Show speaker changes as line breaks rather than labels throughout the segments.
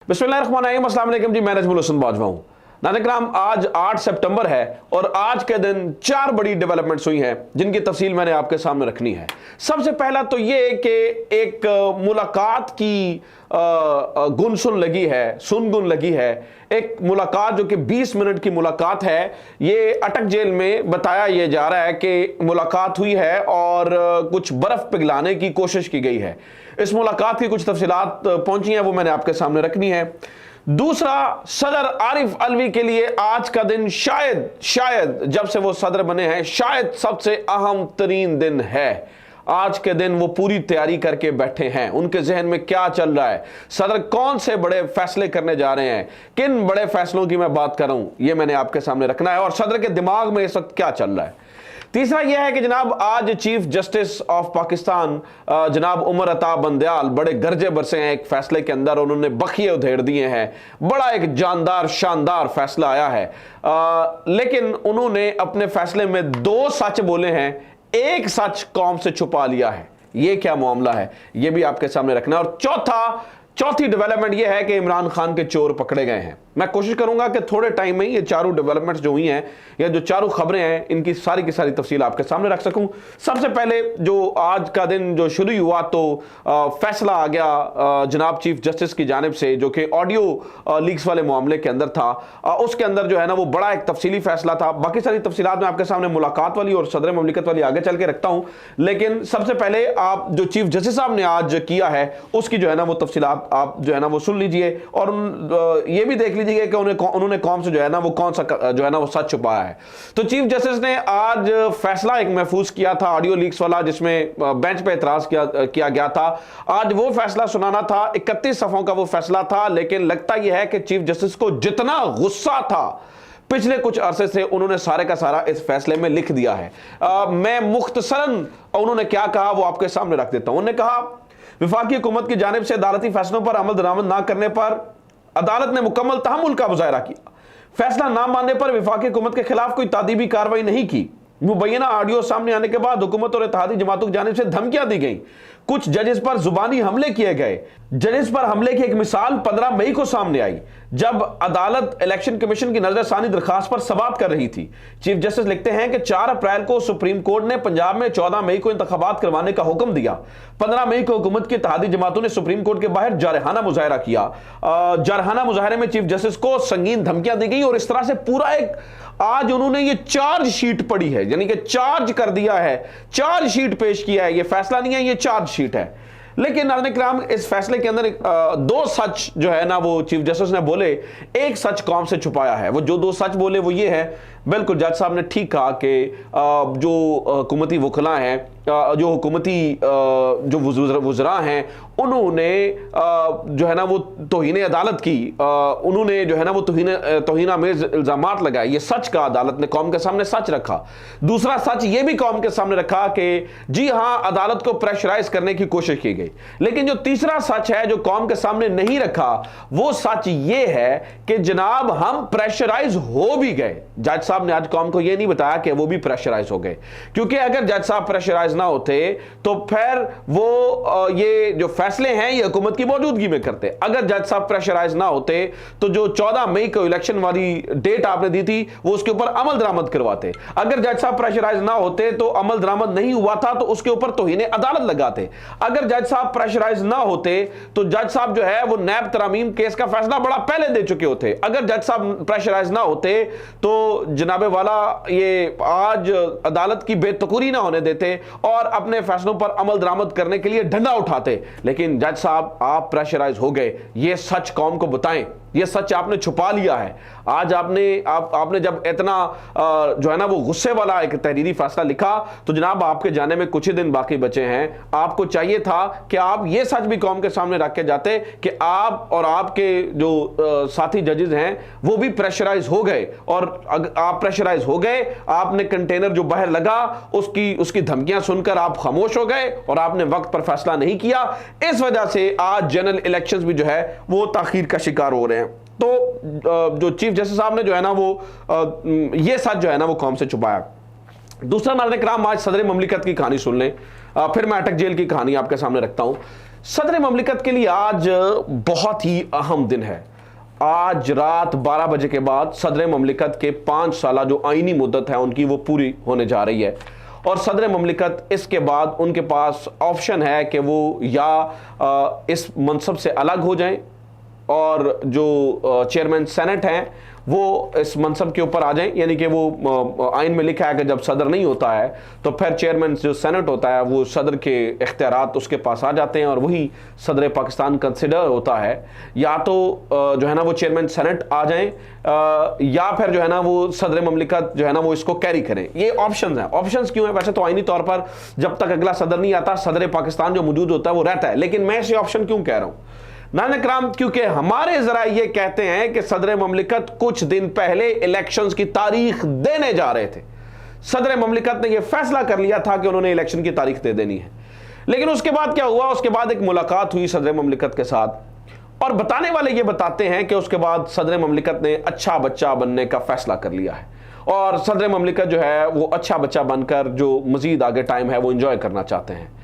बिस्मिल्लाहिर्रहमानिर्रहीम, अस्सलाम वालेकुम जी। मैं नजमुल हसन बाजवा हूँ। नाज़रीन, आज 8 सितंबर है और आज के दिन 4 बड़ी डेवलपमेंट्स हुई हैं जिनकी तफसील मैंने आपके सामने रखनी है। सबसे पहला तो ये कि एक मुलाकात की गुनसुन लगी है, सुनगुन लगी है। एक मुलाकात जो कि 20 मिनट की मुलाकात है, ये अटक जेल में बताया यह जा रहा है कि मुलाकात हुई है और कुछ बर्फ पिघलाने की कोशिश की गई है। इस मुलाकात की कुछ तफसीलात पहुंची हैं, वो मैंने आपके सामने रखनी है। दूसरा, सदर आरिफ अलवी के लिए आज का दिन शायद जब से वो सदर बने हैं शायद सबसे अहम तरीन दिन है। आज के दिन वो पूरी तैयारी करके बैठे हैं। उनके जहन में क्या चल रहा है, सदर कौन से बड़े फैसले करने जा रहे हैं, किन बड़े फैसलों की मैं बात कर रहा हूं, ये मैंने आपके सामने रखना है और सदर के दिमाग में इस वक्त क्या चल रहा है। तीसरा यह है कि जनाब आज चीफ जस्टिस ऑफ पाकिस्तान जनाब उमर अता बंदयाल बड़े गरजे बरसे हैं एक फैसले के अंदर। उन्होंने बखिए उधेड़ दिए हैं। बड़ा एक जानदार शानदार फैसला आया है, लेकिन उन्होंने अपने फैसले में 2 सच बोले हैं, एक सच कौम से छुपा लिया है। यह क्या मामला है, यह भी आपके सामने रखना है। और चौथी डेवलपमेंट यह है कि इमरान खान के चोर पकड़े गए हैं। मैं कोशिश करूंगा कि थोड़े टाइम में ये चारों डेवलपमेंट्स जो हुई हैं या जो चारों खबरें हैं, इनकी सारी की सारी तफसील आपके सामने रख सकूं। सबसे पहले जो आज का दिन जो शुरू हुआ तो फैसला आ गया जनाब चीफ जस्टिस की जानिब से, जो कि ऑडियो लीक्स वाले मामले के अंदर था। उसके अंदर जो है ना वो बड़ा एक तफसीली फैसला था। बाकी सारी तफसीलात मैं आपके सामने मुलाकात वाली और सदर ममलिकत वाली आगे चल के रखता हूं, लेकिन सबसे पहले आप जो चीफ जस्टिस साहब ने आज किया है उसकी जो है ना वो तफसीलात आप जो है ना वो सुन लीजिए और ये भी देख लीजिए कि उन्होंने कौन से जो है ना वो कौन सा जो है ना वो सच छुपाया है। तो चीफ जस्टिस ने आज फैसला एक महफूज किया था ऑडियो लीक्स वाला, जिसमें बेंच पे एतराज किया गया था। आज वो फैसला सुनाना था, 31 सफ़ों का वो फैसला था, लेकिन लगता यह है कि चीफ जस्टिस को जितना गुस्सा था पिछले कुछ अरसे से उन्होंने सारे का सारा इस फैसले में लिख दिया है। मैं मुख्तसरन उन्होंने क्या कहा वो आपके सामने रख देता हूं। उन्होंने कहा, विफाकी हुकूमत की जानिब से अदालती फैसलों पर अमल दरामद ना करने पर अदालत ने मुकम्मल तहम्मुल का मुजाहरा किया। फैसला ना मानने पर विफाकी हुकूमत के खिलाफ कोई तादीबी कार्रवाई नहीं की। मुबैना ऑडियो सामने आने के बाद हुकूमत और इत्तेहादी जमातों की जानिब से धमकियां दी गई। कुछ जजेस पर जुबानी हमले किए गए। जजेस पर हमले की एक मिसाल 15 मई को सामने आई, जब अदालत इलेक्शन कमीशन की नजरसानी दरखास्त पर समाअत कर रही थी। चीफ जस्टिस लिखते हैं कि 4 अप्रैल को सुप्रीम कोर्ट ने पंजाब में 14 मई को इंतखाबात करवाने का हुक्म दिया। 15 मई को हुकूमत की इत्तेहादी जमातों ने सुप्रीम कोर्ट के बाहर जारहाना मुजाहरा किया। जारहाना मुजाहरे में चीफ जस्टिस को संगीन धमकियां दी गई और इस तरह से पूरा एक आज उन्होंने ये चार्जशीट पढ़ी है, यानी कि चार्ज कर दिया है, चार्जशीट पेश किया है। ये फैसला नहीं है, ये चार्जशीट है। लेकिन नाज़रीन किराम, इस फैसले के अंदर 2 सच जो है ना वो चीफ जस्टिस ने बोले, एक सच कौम से छुपाया है। वो जो 2 सच बोले वो ये है, बिल्कुल जज साहब ने ठीक कहा कि जो हुकूमती वकला हैं, जो हुकूमती जो वुज़रा हैं, उन्होंने जो है ना वो तौहीन अदालत की, उन्होंने जो है ना वो तौहीन आमेज़ इल्ज़ामात लगाए। ये सच का अदालत ने कौम के सामने सच रखा। दूसरा सच ये भी कौम के सामने रखा कि जी हाँ, अदालत को प्रेशराइज करने की कोशिश की गई। लेकिन जो तीसरा सच है जो कौम के सामने नहीं रखा, वो सच ये है कि जनाब हम प्रेशराइज हो भी गए। जज साहब ने आज कौम को यह नहीं बताया कि वो भी प्रेशराइज हो गए, क्योंकि अगर जज साहब प्रेशराइज ना होते तो फिर वो ये जो फैसले हैं ये हुकूमत की मौजूदगी में करते। अगर जज साहब प्रेशराइज ना होते तो जो 14 मई को इलेक्शन वाली डेट आपने दी थी वो उसके ऊपर अमल दरामद करवाते। अगर जज साहब प्रेशराइज ना होते तो अमल दरामद नहीं हुआ था तो उसके ऊपर तौहीन अदालत लगाते। अगर जज साहब प्रेशराइज ना होते तो जज साहब जो है वो नैब तरामीम केस का फैसला बड़ा पहले दे चुके होते। अगर जज साहब प्रेशराइज ना होते तो जनाबे वाला ये आज अदालत की बेतकुरी ना होने देते और अपने फैसलों पर अमल दरामद करने के लिए डंडा उठाते। लेकिन जज साहब आप प्रेशराइज हो गए, ये सच कौम को बताएं। ये सच आपने छुपा लिया है। आज आपने जब इतना जो है ना वो गुस्से वाला एक तहरीरी फैसला लिखा तो जनाब आपके जाने में कुछ ही दिन बाकी बचे हैं। आपको चाहिए था कि आप ये सच भी कौम के सामने रख के जाते कि आप और आपके जो साथी जजेस हैं वो भी प्रेशराइज हो गए, और आप प्रेशराइज हो गए। आपने कंटेनर जो बाहर लगा उसकी धमकियां सुनकर आप खामोश हो गए और आपने वक्त पर फैसला नहीं किया। इस वजह से आज जनरल इलेक्शंस भी जो है वो ताखीर का शिकार हो रहे हैं। तो जो चीफ जस्टिस साहब ने जो है ना वो ये सच जो है ना वो कौम से छुपाया। दूसरा नाज़रीन किराम, आज सदर ममलिकत की कहानी सुन लें, फिर मैं अटक जेल की कहानी आपके सामने रखता हूं। सदर ममलिकत के लिए आज बहुत ही अहम दिन है। आज रात 12 बजे के बाद सदर ममलिकत के 5 साल जो आईनी मुद्दत है उनकी वो पूरी होने जा रही है और सदर ममलिकत इसके बाद उनके पास ऑप्शन है कि वो या इस मनसब से अलग हो जाएं और जो चेयरमैन सेनेट हैं वो इस मनसब के ऊपर आ जाएं, यानी कि वो आइन में लिखा है कि जब सदर नहीं होता है तो फिर चेयरमैन जो सेनेट होता है वो सदर के इख्तियारात उसके पास आ जाते हैं और वही सदर पाकिस्तान कंसिडर होता है। या तो जो है ना वो चेयरमैन सेनेट आ जाएं या फिर जो है ना वो सदर ममलिकत जो है ना वो इसको कैरी करें। ये ऑप्शंस हैं। ऑप्शंस क्यों है? वैसे तो आईनी तौर पर जब तक अगला सदर नहीं आता सदर पाकिस्तान जो मौजूद होता है वो रहता है, लेकिन मैं इसे ऑप्शन क्यों कह रहा हूं नाज़रीन इकराम, क्योंकि हमारे जरा ये कहते हैं कि सदर ममलिकत कुछ दिन पहले इलेक्शंस की तारीख देने जा रहे थे। सदर ममलिकत ने यह फैसला कर लिया था कि उन्होंने इलेक्शन की तारीख दे देनी है, लेकिन उसके बाद क्या हुआ? उसके बाद एक मुलाकात हुई सदर ममलिकत के साथ और बताने वाले ये बताते हैं कि उसके बाद सदर ममलिकत ने अच्छा बच्चा बनने का फैसला कर लिया है और सदर ममलिकत जो है वो अच्छा बच्चा बनकर जो मजीद आगे टाइम है वो इंजॉय करना चाहते हैं।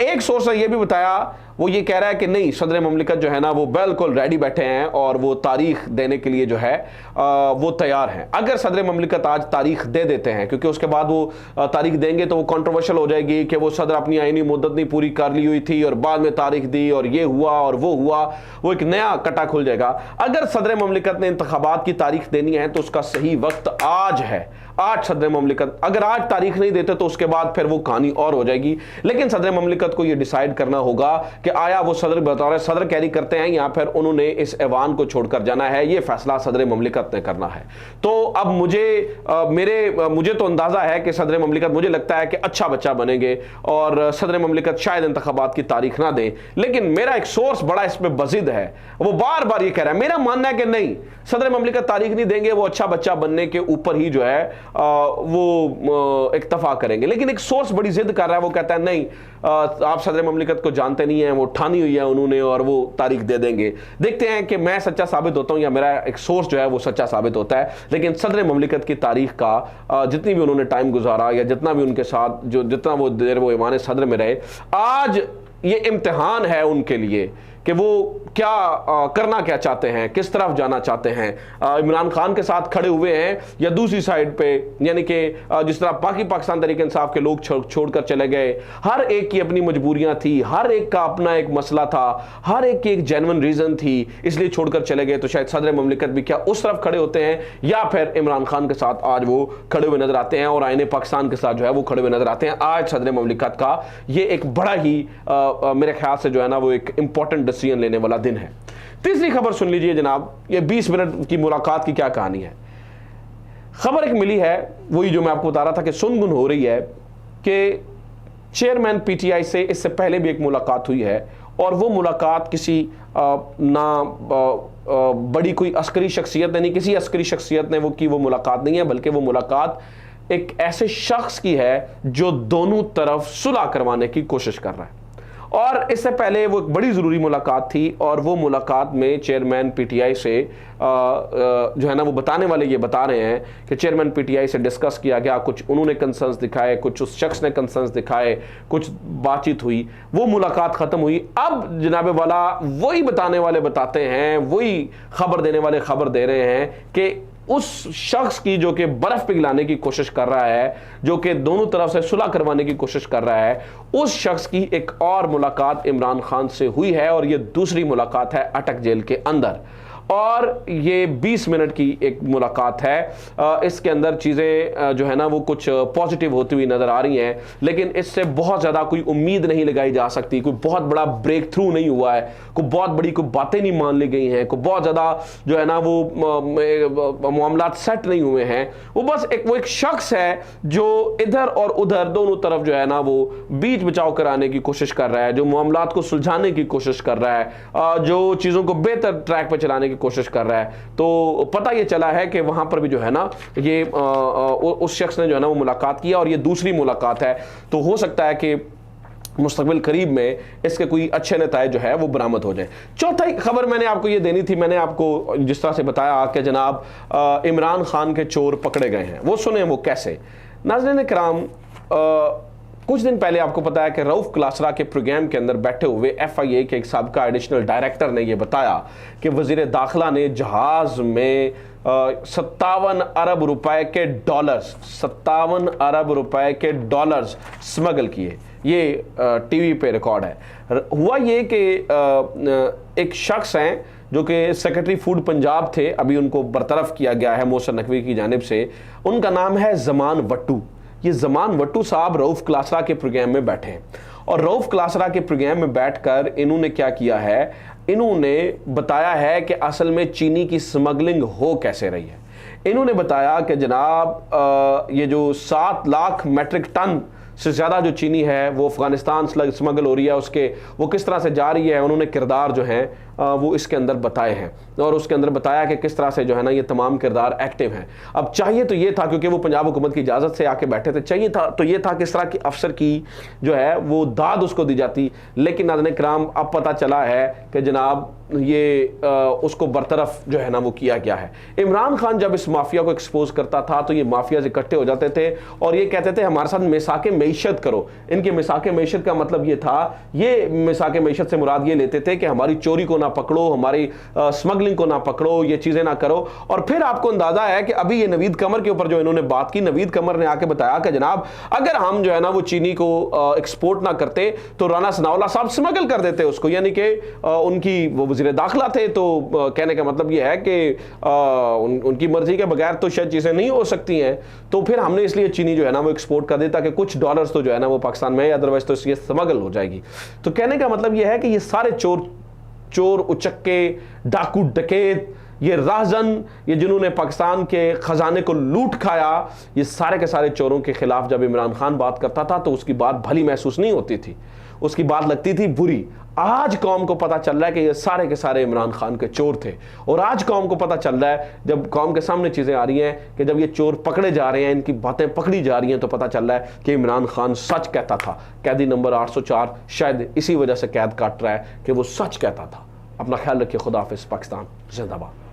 एक सोर्स ने यह भी बताया, वो ये कह रहा है कि नहीं, सदर ममलिकत जो है ना वो बिल्कुल रेडी बैठे हैं और वो तारीख देने के लिए जो है वो तैयार हैं। अगर सदर ममलिकत आज तारीख दे देते हैं, क्योंकि उसके बाद वो तारीख देंगे तो वो कंट्रोवर्शियल हो जाएगी कि वो सदर अपनी आईनी मुद्दत नहीं पूरी कर ली हुई थी और बाद में तारीख दी और ये हुआ और वो हुआ, वो एक नया कटा खुल जाएगा। अगर सदर ममलिकत ने इंतखाबात की तारीख देनी है तो उसका सही वक्त आज है। आज सदर ममलिकत अगर आज तारीख नहीं देते तो उसके बाद फिर वो कहानी और हो जाएगी, लेकिन सदर ममलिकत को ये डिसाइड करना होगा कि आया वो सदर बतौर सदर कैरी करते हैं या फिर उन्होंने इस ऐवान को छोड़कर जाना है। ये फैसला सदर ममलिकत ने करना है। तो अब मुझे तो अंदाजा है कि सदर ममलिकत, मुझे लगता है कि अच्छा बच्चा बनेंगे और सदर ममलिकत शायद इंतखाबात की तारीख ना दें, लेकिन मेरा एक सोर्स बड़ा इस पर बजिद है, वो बार बार ये कह रहा है, मेरा मानना है कि नहीं, सदर ममलिकत तारीख नहीं देंगे, वो अच्छा बच्चा बनने के ऊपर ही जो है वो इक्तफा करेंगे। लेकिन एक सोर्स बड़ी जिद कर रहा है, वो कहता है नहीं, आप सदर ममलिकत को जानते नहीं हैं, वो ठानी हुई है उन्होंने और वो तारीख दे देंगे। देखते हैं कि मैं सच्चा साबित होता हूं या मेरा एक सोर्स जो है वो सच्चा साबित होता है। लेकिन सदर ममलिकत की तारीख का जितनी भी उन्होंने टाइम गुजारा या जितना भी उनके साथ जो जितना वो देर वो ईवान सदर में रहे, आज ये इम्तिहान है उनके लिए कि वो क्या करना क्या चाहते हैं, किस तरफ जाना चाहते हैं। इमरान खान के साथ खड़े हुए हैं या दूसरी साइड पे, यानी कि जिस तरह पाकिस्तान तहरीक इंसाफ के लोग छोड़कर चले गए। हर एक की अपनी मजबूरियां थी, हर एक का अपना एक मसला था, हर एक की एक जेन्युइन रीजन थी, इसलिए छोड़कर चले गए। तो शायद सदर ममलिकत भी क्या उस तरफ खड़े होते हैं या फिर इमरान खान के साथ आज वो खड़े हुए नजर आते हैं और आईने पाकिस्तान के साथ जो है वो खड़े हुए नजर आते हैं। आज सदर ममलिकत का ये एक बड़ा ही मेरे ख्याल से जो है ना वो एक इंपॉर्टेंट डिसीजन लेने वाला दिन है। तीसरी खबर सुन लीजिए जनाब, ये 20 मिनट की मुलाकात की क्या कहानी है। खबर एक मिली है, वही जो मैं आपको बता रहा था कि सुनगुन हो रही है कि चेयरमैन पीटीआई से इससे पहले भी एक मुलाकात हुई है और वो मुलाकात किसी बड़ी कोई अस्करी शख्सियत ने नहीं, किसी अस्करी शख्सियत ने वो मुलाकात नहीं है, बल्कि वो मुलाकात एक ऐसे शख्स की है जो दोनों तरफ सुलह करवाने की कोशिश कर रहा है। और इससे पहले वो एक बड़ी ज़रूरी मुलाकात थी और वो मुलाकात में चेयरमैन पीटीआई से जो है ना वो बताने वाले ये बता रहे हैं कि चेयरमैन पीटीआई से डिस्कस किया गया, कुछ उन्होंने कंसर्न्स दिखाए, कुछ उस शख्स ने कंसर्न्स दिखाए, कुछ बातचीत हुई, वो मुलाकात ख़त्म हुई। अब जनाब वाला वही बताने वाले बताते हैं, वही खबर देने वाले खबर दे रहे हैं कि उस शख्स की जो कि बर्फ पिघलाने की कोशिश कर रहा है, जो कि दोनों तरफ से सुलह करवाने की कोशिश कर रहा है, उस शख्स की एक और मुलाकात इमरान खान से हुई है और ये दूसरी मुलाकात है अटक जेल के अंदर। और ये 20 मिनट की एक मुलाकात है। इसके अंदर चीज़ें जो है ना वो कुछ पॉजिटिव होती हुई नज़र आ रही हैं, लेकिन इससे बहुत ज़्यादा कोई उम्मीद नहीं लगाई जा सकती। कोई बहुत बड़ा ब्रेक थ्रू नहीं हुआ है, कोई बहुत बड़ी कोई बातें नहीं मान ली गई हैं, कोई बहुत ज़्यादा जो है ना वो मामला सेट नहीं हुए हैं। वो बस वो एक शख्स है जो इधर और उधर दोनों तरफ जो है ना वो बीच बचाव कराने की कोशिश कर रहा है, जो मामला को सुलझाने की कोशिश कर रहा है, जो चीज़ों को बेहतर ट्रैक पर चलाने कोशिश कर रहा है। तो पता ये चला है कि वहां पर भी जो है ना ये उस शख्स ने जो है ना वो मुलाकात किया और ये दूसरी मुलाकात है। तो हो सकता है कि मुस्तकबिल करीब में इसके कोई अच्छे नताए जो है वो बरामद हो जाए। चौथी खबर मैंने आपको ये देनी थी, मैंने आपको जिस तरह से बताया कि जनाब इमरान खान के चोर पकड़े गए हैं, वो सुने वो कैसे। नाज़रीन किराम, कुछ दिन पहले आपको पता है कि रऊफ क्लासरा के प्रोग्राम के अंदर बैठे हुए FIA के एक साबिका एडिशनल डायरेक्टर ने यह बताया कि वजीर दाखिला ने जहाज में 57 अरब रुपए के डॉलर्स 57 अरब रुपए के डॉलर्स स्मगल किए। ये टीवी पे रिकॉर्ड है। हुआ ये कि एक शख्स हैं जो कि सेक्रेटरी फूड पंजाब थे, अभी उनको बरतरफ किया गया है मोहसिन नकवी की जानिब से। उनका नाम है जमान वट्टू। ये जमान वट्टू साहब रऊफ क्लासरा के प्रोग्राम में बैठे हैं और रऊफ क्लासरा के प्रोग्राम में बैठकर इन्होंने क्या किया है, इन्होंने बताया है कि असल में चीनी की स्मगलिंग हो कैसे रही है। इन्होंने बताया कि जनाब ये जो 7 लाख मेट्रिक टन से ज़्यादा जो चीनी है वो अफगानिस्तान स्मगल हो रही है, उसके वो किस तरह से जा रही है, उन्होंने किरदार जो हैं वो इसके अंदर बताए हैं और उसके अंदर बताया कि किस तरह से जो है ना ये तमाम किरदार एक्टिव हैं। अब चाहिए तो ये था, क्योंकि वो पंजाब हुकूमत की इजाज़त से आके बैठे थे, चाहिए था तो ये था किस तरह की अफसर की जो है वो दाद उसको दी जाती। लेकिन नाज़रीन किराम अब पता चला है कि जनाब ये उसको बरतरफ जो है ना वो किया गया है। इमरान खान जब इस माफिया को एक्सपोज करता था तो ये माफिया इकट्ठे हो जाते थे और ये कहते थे हमारे साथ मिसाके मईशत करो। इनके मिसाके मईशत का मतलब ये था, ये मिसाके मईशत से मुराद ये लेते थे कि हमारी चोरी को ना पकड़ो, हमारी स्मगलिंग को ना पकड़ो, ये चीजें ना करो। और फिर आपको अंदाजा है कि अभी ये नवीद कमर के ऊपर जो इन्होंने बात की, नवीद कमर ने आके बताया कि जनाब अगर हम जो है ना वो चीनी को एक्सपोर्ट ना करते तो राना सनाउल्लाह साहब स्मगल कर देते उसको, यानी कि उनकी वो वज़ीर दाखिला थे। तो कहने का मतलब ये है कि उनकी मर्जी के बगैर तो शायद चीजें नहीं हो सकती हैं, तो फिर हमने इसलिए चीनी जो है ना वो एक्सपोर्ट कर देता कि कुछ डॉलर्स तो जो है ना वो पाकिस्तान में, अदरवाइज तो ये स्मगल हो जाएगी। तो कहने का मतलब ये है कि ये सारे चोर उचक्के, डाकू डकैत, ये राहजन, ये जिन्होंने पाकिस्तान के खजाने को लूट खाया, ये सारे के सारे चोरों के खिलाफ जब इमरान खान बात करता था तो उसकी बात भली महसूस नहीं होती थी, उसकी बात लगती थी बुरी। आज कौम को पता चल रहा है कि ये सारे के सारे इमरान खान के चोर थे और आज कौम को पता चल रहा है, जब कौम के सामने चीजें आ रही हैं कि जब ये चोर पकड़े जा रहे हैं, इनकी बातें पकड़ी जा रही हैं, तो पता चल रहा है कि इमरान खान सच कहता था। कैदी नंबर 804 शायद इसी वजह से कैद काट रहा है कि वो सच कहता था। अपना ख्याल रखिए। खुदा हाफिज़। पाकिस्तान जिंदाबाद।